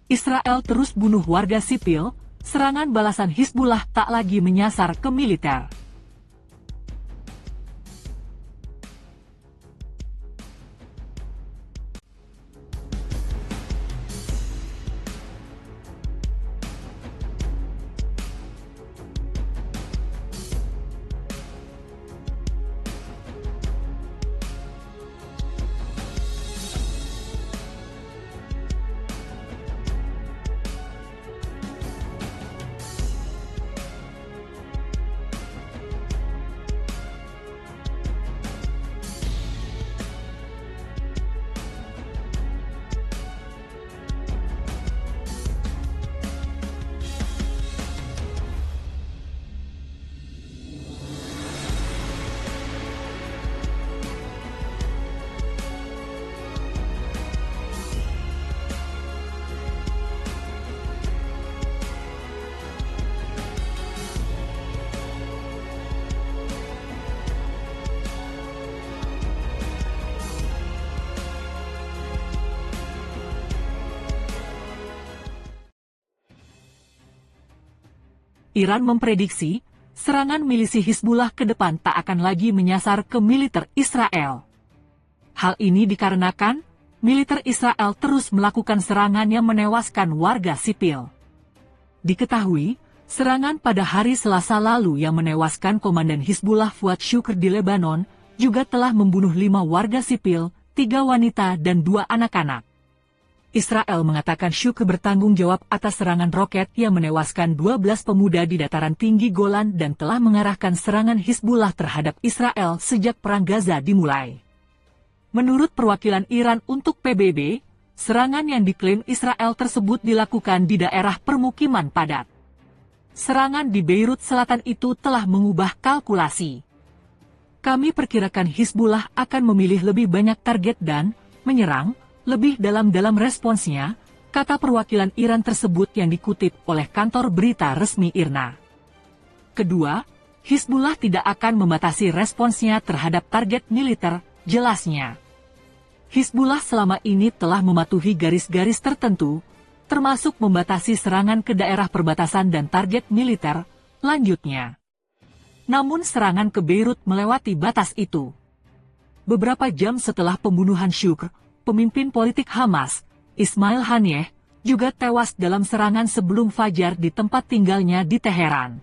Israel terus bunuh warga sipil, serangan balasan Hizbullah tak lagi menyasar ke militer. Iran memprediksi, serangan milisi Hizbullah ke depan tak akan lagi menyasar ke militer Israel. Hal ini dikarenakan, militer Israel terus melakukan serangan yang menewaskan warga sipil. Diketahui, serangan pada hari Selasa lalu yang menewaskan Komandan Hizbullah Fuad Shukr di Lebanon, juga telah membunuh 5 warga sipil, 3 wanita dan 2 anak-anak. Israel mengatakan Shukr bertanggung jawab atas serangan roket yang menewaskan 12 pemuda di dataran tinggi Golan dan telah mengarahkan serangan Hizbullah terhadap Israel sejak Perang Gaza dimulai. Menurut perwakilan Iran untuk PBB, serangan yang diklaim Israel tersebut dilakukan di daerah permukiman padat. Serangan di Beirut Selatan itu telah mengubah kalkulasi. Kami perkirakan Hizbullah akan memilih lebih banyak target dan menyerang lebih dalam responsnya, kata perwakilan Iran tersebut yang dikutip oleh kantor berita resmi IRNA. Kedua, Hizbullah tidak akan membatasi responsnya terhadap target militer, jelasnya. Hizbullah selama ini telah mematuhi garis-garis tertentu, termasuk membatasi serangan ke daerah perbatasan dan target militer, lanjutnya. Namun serangan ke Beirut melewati batas itu. Beberapa jam setelah pembunuhan Shukr, pemimpin politik Hamas, Ismail Haniyeh, juga tewas dalam serangan sebelum fajar di tempat tinggalnya di Teheran.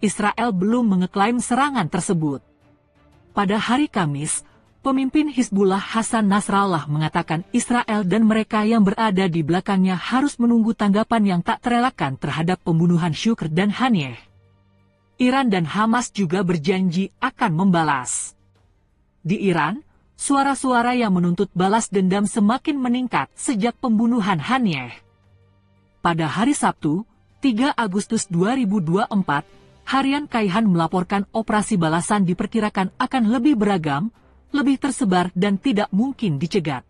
Israel belum mengeklaim serangan tersebut. Pada hari Kamis, pemimpin Hizbullah Hasan Nasrallah mengatakan Israel dan mereka yang berada di belakangnya harus menunggu tanggapan yang tak terelakkan terhadap pembunuhan Shukr dan Haniyeh. Iran dan Hamas juga berjanji akan membalas. Di Iran, suara-suara yang menuntut balas dendam semakin meningkat sejak pembunuhan Haniyeh. Pada hari Sabtu, 3 Agustus 2024, harian Kaihan melaporkan operasi balasan diperkirakan akan lebih beragam, lebih tersebar dan tidak mungkin dicegat.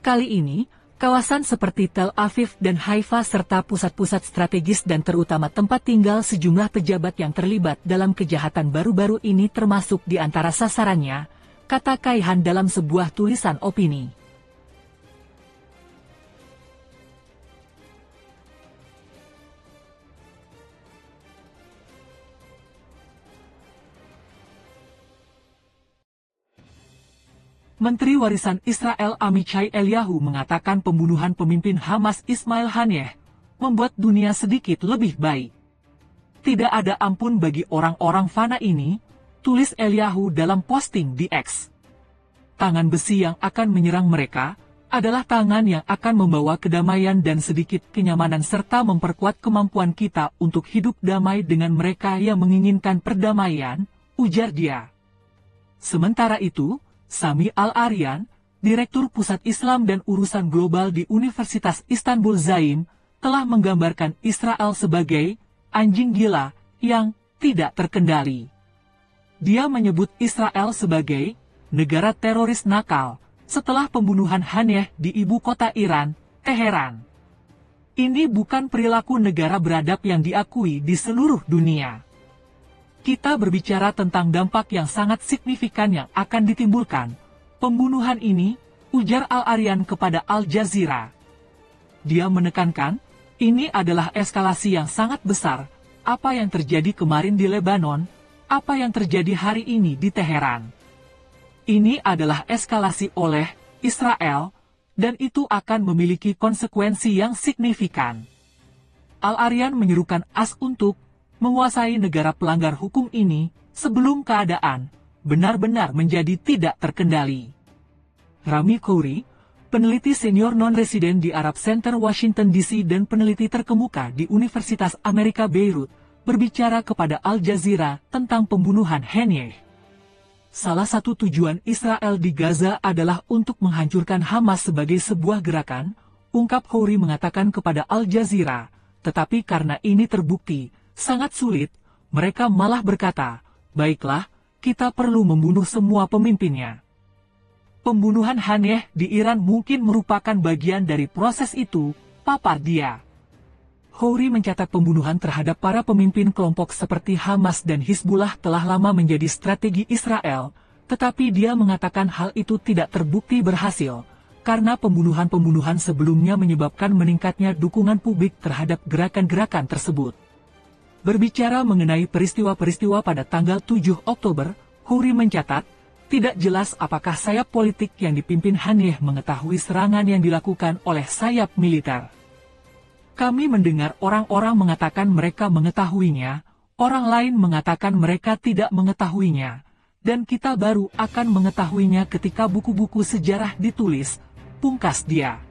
Kali ini, kawasan seperti Tel Aviv dan Haifa serta pusat-pusat strategis dan terutama tempat tinggal sejumlah pejabat yang terlibat dalam kejahatan baru-baru ini termasuk di antara sasarannya, kata Kaihan dalam sebuah tulisan opini. Menteri Warisan Israel Amichai Eliyahu mengatakan pembunuhan pemimpin Hamas Ismail Haniyeh membuat dunia sedikit lebih baik. Tidak ada ampun bagi orang-orang fana ini, tulis Eliyahu dalam posting di X. Tangan besi yang akan menyerang mereka adalah tangan yang akan membawa kedamaian dan sedikit kenyamanan serta memperkuat kemampuan kita untuk hidup damai dengan mereka yang menginginkan perdamaian, ujar dia. Sementara itu, Sami Al-Aryan, Direktur Pusat Islam dan Urusan Global di Universitas Istanbul Zaim, telah menggambarkan Israel sebagai anjing gila yang tidak terkendali. Dia menyebut Israel sebagai negara teroris nakal setelah pembunuhan Haniyeh di ibu kota Iran, Teheran. Ini bukan perilaku negara beradab yang diakui di seluruh dunia. Kita berbicara tentang dampak yang sangat signifikan yang akan ditimbulkan pembunuhan ini, ujar Al-Aryan kepada Al Jazeera. Dia menekankan, ini adalah eskalasi yang sangat besar, apa yang terjadi kemarin di Lebanon, apa yang terjadi hari ini di Teheran. Ini adalah eskalasi oleh Israel, dan itu akan memiliki konsekuensi yang signifikan. Al-Aryan menyerukan AS untuk menguasai negara pelanggar hukum ini sebelum keadaan benar-benar menjadi tidak terkendali. Rami Khouri, peneliti senior non-residen di Arab Center Washington DC dan peneliti terkemuka di Universitas Amerika Beirut, berbicara kepada Al Jazeera tentang pembunuhan Haniyeh. Salah satu tujuan Israel di Gaza adalah untuk menghancurkan Hamas sebagai sebuah gerakan, ungkap Khouri mengatakan kepada Al Jazeera, tetapi karena ini terbukti sangat sulit, mereka malah berkata, baiklah, kita perlu membunuh semua pemimpinnya. Pembunuhan Haniyeh di Iran mungkin merupakan bagian dari proses itu, papar dia. Khouri mencatat pembunuhan terhadap para pemimpin kelompok seperti Hamas dan Hizbullah telah lama menjadi strategi Israel, tetapi dia mengatakan hal itu tidak terbukti berhasil, karena pembunuhan-pembunuhan sebelumnya menyebabkan meningkatnya dukungan publik terhadap gerakan-gerakan tersebut. Berbicara mengenai peristiwa-peristiwa pada tanggal 7 Oktober, Khouri mencatat, tidak jelas apakah sayap politik yang dipimpin Haniyeh mengetahui serangan yang dilakukan oleh sayap militer. Kami mendengar orang-orang mengatakan mereka mengetahuinya, orang lain mengatakan mereka tidak mengetahuinya, dan kita baru akan mengetahuinya ketika buku-buku sejarah ditulis, pungkas dia.